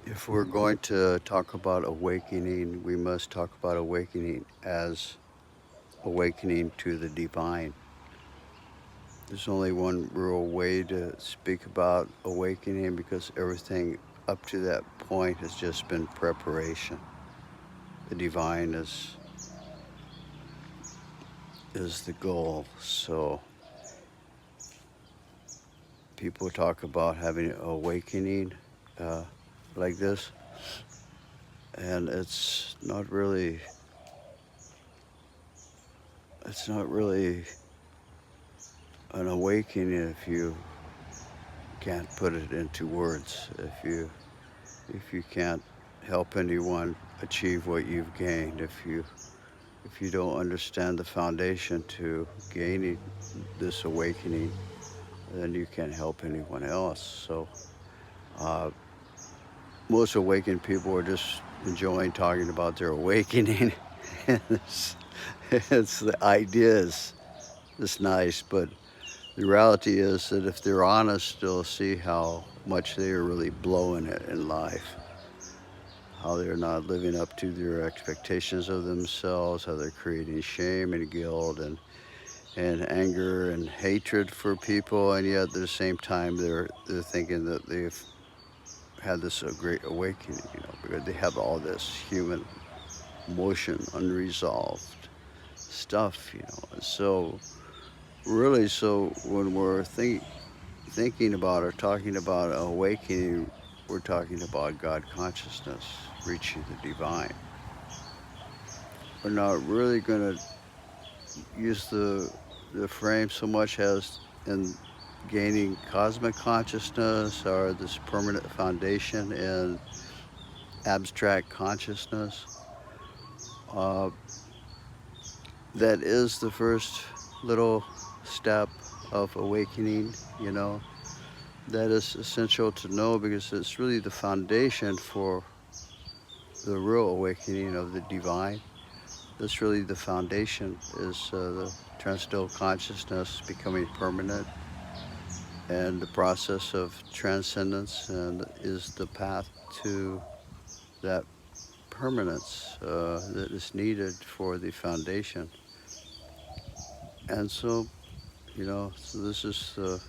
If we're going to talk about awakening, we must talk about awakening as awakening to the divine. There's only one real way to speak about awakening because everything up to that point has just been preparation. The divine is the goal. So people talk about having an awakening uh, like this, and it's not really an awakening if you can't put it into words. If you can't help anyone achieve what you've gained, if you don't understand the foundation to gaining this awakening, then you can't help anyone else. So uh, most awakened people are just enjoying talking about their awakening. it's the idea is it's nice, but the reality is that if they're honest, they'll see how much they are really blowing it in life, how they're not living up to their expectations of themselves, how they're creating shame and guilt and anger and hatred for people, and yet at the same time they're thinking that they've had this great awakening, because they have all this human emotion, unresolved stuff. So really, so when we're thinking about or talking about awakening, we're talking about God consciousness, reaching the divine. We're not really going to use the frame so much as in gaining cosmic consciousness or this permanent foundation in abstract consciousness. Uh, that is the first little step of awakening. That is essential to know because it's really the foundation for the real awakening of the divine. That's really the foundation, is the transcendental consciousness becoming permanent, and the process of transcendence and is the path to that permanence that is needed for the foundation. And so this is the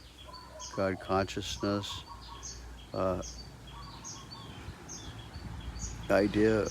God consciousness uh, idea.